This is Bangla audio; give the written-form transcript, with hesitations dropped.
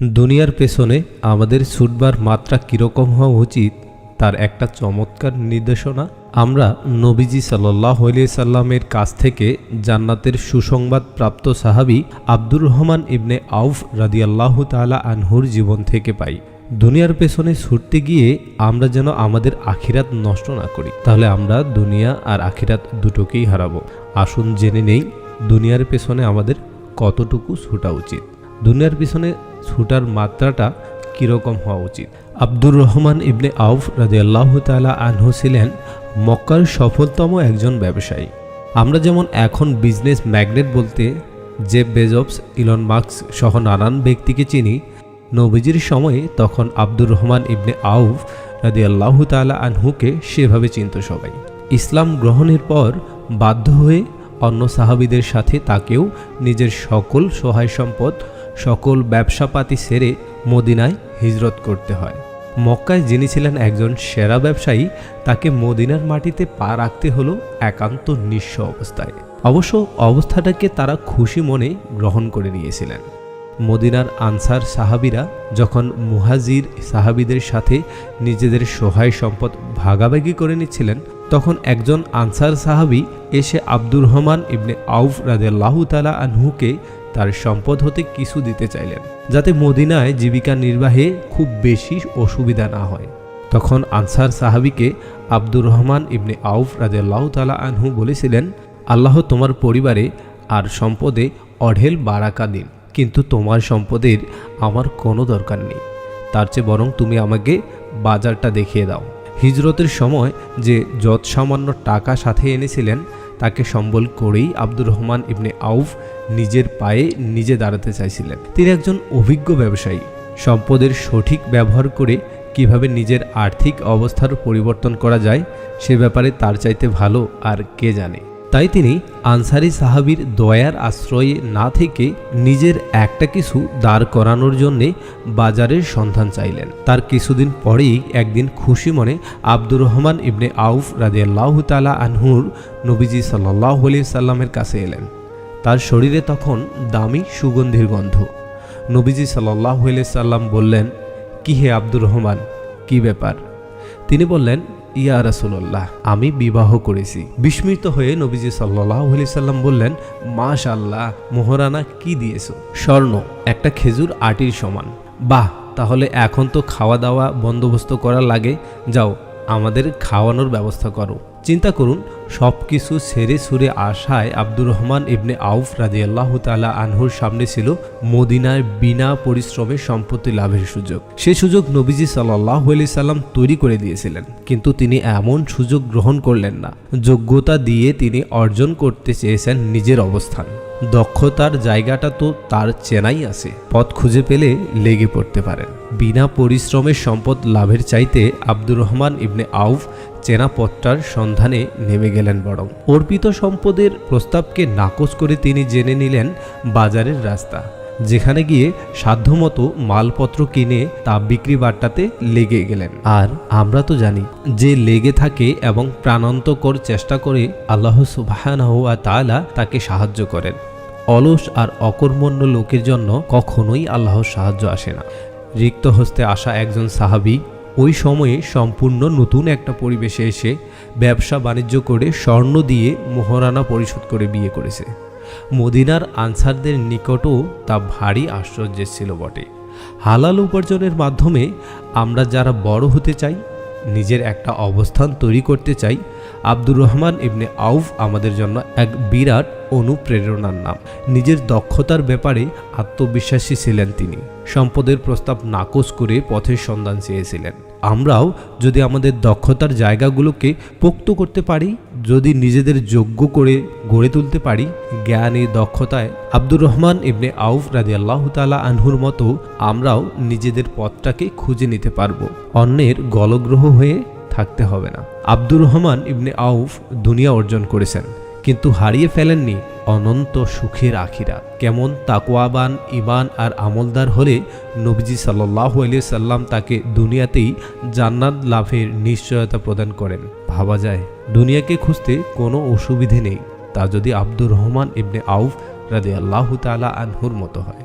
দুনিয়ার পেছনে আমাদের ছুটবার মাত্রা কীরকম হওয়া উচিত তার একটা চমৎকার নির্দেশনা আমরা নবীজি সাল্লাল্লাহু আলাইহি সাল্লামের কাছ থেকে জান্নাতের সুসংবাদ প্রাপ্ত সাহাবী আব্দুর রহমান ইবনে আউফ রাদিয়াল্লাহু তাআলা আনহুর জীবন থেকে পাই। দুনিয়ার পেছনে ছুটতে গিয়ে আমরা যেন আমাদের আখিরাত নষ্ট না করি, তাহলে আমরা দুনিয়া আর আখিরাত দুটোকেই হারাবো। আসুন জেনে নেই দুনিয়ার পেছনে আমাদের কতটুকু ছুটা উচিত, দুনিয়ার পিছনে ছুটার মাত্রাটা কীরকম হওয়া উচিত। আব্দুর রহমান ইবনে আউফ রাদিয়াল্লাহু তাআলা আনহু ছিলেন মক্কার সফলতম একজন ব্যবসায়ী। আমরা যেমন এখন বিজনেস ম্যাগনেট বলতে জেফ বেজোস, ইলন মাস্ক সহ নানান ব্যক্তিকে চিনি, নবীজির সময়ে তখন আব্দুর রহমান ইবনে আউফ রাদিয়াল্লাহু তাআলা আনহুকে সেভাবে চিনত সবাই। ইসলাম গ্রহণের পর বাধ্য হয়ে অন্য সাহাবীদের সাথে তাকেও নিজের সকল সহায় সম্পদ, সকল ব্যবসাপাতি ছেড়ে মদিনায় হিজরত করতে হয়। মক্কায় যিনি ছিলেন একজন সেরা ব্যবসায়ী, তাকে মদিনার মাটিতে পা রাখতে হলো একান্ত নিঃস্ব অবস্থায়। অবশ্য অবস্থাটাকে তারা খুশি মনে গ্রহণ করে নিয়েছিলেন। মদিনার আনসার সাহাবীরা যখন মুহাজির সাহাবীদের সাথে নিজেদের সহায় সম্পদ ভাগাভাগি করে নিচ্ছিলেন, তখন একজন আনসার সাহাবী এসে আব্দুর রহমান ইবনে আউফ রাদিয়াল্লাহু তাআলা আনহুকে তার সম্পদ হতে কিছু দিতে চাইলেন, যাতে মদিনায় জীবিকা নির্বাহে খুব বেশি অসুবিধা না হয়। তখন আনসার সাহাবীকে আব্দুর রহমান ইবনে আউফ রাদিয়াল্লাহু তাআলা আনহু বলেছিলেন, আল্লাহ তোমার পরিবারে আর সম্পদে অঢেল বারাকা দিন, কিন্তু তোমার সম্পদের আমার কোনো দরকার নেই, তার চেয়ে বরং তুমি আমাকে বাজারটা দেখিয়ে দাও। হিজরতের সময় যে যত সামান্য টাকা সাথে এনেছিলেন তাকে সম্বল করেই আব্দুর রহমান ইবনে আউফ নিজের পায়ে নিজে দাঁড়াতে চাইছিলেন। তিনি একজন অভিজ্ঞ ব্যবসায়ী, সম্পদের সঠিক ব্যবহার করে কিভাবে নিজের আর্থিক অবস্থার পরিবর্তন করা যায় সে ব্যাপারে তার চাইতে ভালো আর কে জানে। তাই তিনি আনসারি সাহাবীর দয়ার আশ্রয়ে না থেকে নিজের একটা কিছু দাঁড় করানোর জন্যে বাজারের সন্ধান চাইলেন। তার কিছুদিন পরেই একদিন খুশি মনে আব্দুর রহমান ইবনে আউফ রাদিয়াল্লাহু তাআলা আনহুর নবীজি সাল্লাল্লাহু আলাইহি সাল্লামের কাছে এলেন। তার শরীরে তখন দামি সুগন্ধির গন্ধ। নবীজি সাল্লাল্লাহু আলাইহি সাল্লাম বললেন, কি হে আব্দুর রহমান, কি ব্যাপার? তিনি বললেন, ইয়া রাসূলুল্লাহ, আমি বিবাহ করেছি। বিস্মিত হয়ে নবীজি সাল্লাল্লাহু আলাইহি সাল্লাম বললেন, মাশাআল্লাহ, মোহরানা কি দিয়েছো? স্বর্ণ, একটা খেজুর আটির সমান। বাহ, তাহলে এখন তো খাওয়া দাওয়া বন্দোবস্ত করা লাগে, যাও আমাদের খাওয়ানোর ব্যবস্থা করো। চিন্তা করুন, সব কিছু ছেড়ে ছুড়ে আসায় আব্দুর রহমান ইবনে আউফ রাদিয়াল্লাহু তাআলা আনহুর সামনে ছিল মদিনার বিনা পরিশ্রমে সম্পত্তি লাভের সুযোগ। সেই সুযোগ নবীজি সাল্লাল্লাহু আলাইহি সাল্লাম তৈরি করে দিয়েছিলেন, কিন্তু তিনি এমন সুযোগ গ্রহণ করলেন না। যোগ্যতা দিয়ে তিনি অর্জন করতে চেয়েছেন নিজের অবস্থান। দক্ষতার জায়গাটা তো তার চেনাই আছে, পথ খুঁজে পেলে লেগে পড়তে পারেন। বিনা পরিশ্রমের সম্পদ লাভের চাইতে আব্দুর রহমান ইবনে আউফ চেনা পথটার সন্ধানে নেমে গেলেন। বরং অর্পিত সম্পদের প্রস্তাবকে নাকচ করে তিনি জেনে নিলেন বাজারের রাস্তা, যেখানে গিয়ে সাধ্যমতো মালপত্র কিনে তা বিক্রি বাট্টাতে লেগে গেলেন। আর আমরা তো জানি যে লেগে থাকে এবং প্রাণান্তকর চেষ্টা করে, আল্লাহ সুবহানাহু ওয়া তাআলা তাকে সাহায্য করেন। অলস আর অকর্মণ্য লোকের জন্য কখনোই আল্লাহর সাহায্য আসে না। রিক্ত হস্তে আসা একজন সাহাবী ওই সময়ে সম্পূর্ণ নতুন একটা পরিবেশে এসে ব্যবসা বাণিজ্য করে স্বর্ণ দিয়ে মোহরানা পরিশোধ করে বিয়ে করেছে। মদিনার আনসারদের নিকটও তা ভারী আশ্চর্যের ছিল বটে। হালাল উপার্জনের মাধ্যমে আমরা যারা বড় হতে চাই, নিজের একটা অবস্থান তৈরি করতে চাই, আব্দুর রহমান ইবনে আউফ আমাদের জন্য এক বিরাট অনুপ্রেরণার নাম। নিজের দক্ষতার ব্যাপারে আত্মবিশ্বাসী ছিলেন তিনি। সম্পদের প্রস্তাব নাকচ করে পথের সন্ধান চেয়েছিলেন। আমরাও যদি আমাদের দক্ষতার জায়গাগুলোকে পোক্ত করতে পারি, যদি নিজেদের যোগ্য করে গড়ে তুলতে পারি, জ্ঞানে দক্ষতায় আব্দুর রহমান ইবনে আউফ রাদিয়াল্লাহু তাআলা আনহুর মতো আমরাও নিজেদের পথটাকে খুঁজে নিতে পারবো। অন্যের গলগ্রহ হয়ে থাকতে হবে না। আব্দুর রহমান ইবনে আউফ দুনিয়া অর্জন করেছেন, কিন্তু হারিয়ে ফেলেননি অনন্ত সুখের আখিরাত। কেমন তাকওয়াবান, ঈমান আর আমলদার হলে নবীজি সাল্লাল্লাহু আলাইহি সাল্লাম তাকে দুনিয়াতেই জান্নাত লাভের নিশ্চয়তা প্রদান করেন। ভাবা যায়, দুনিয়াকে খুঁজতে কোনো অসুবিধে নেই, তা যদি আব্দুর রহমান ইবনে আউফ রাদিয়াল্লাহু তাআলা আনহুর মতো হয়।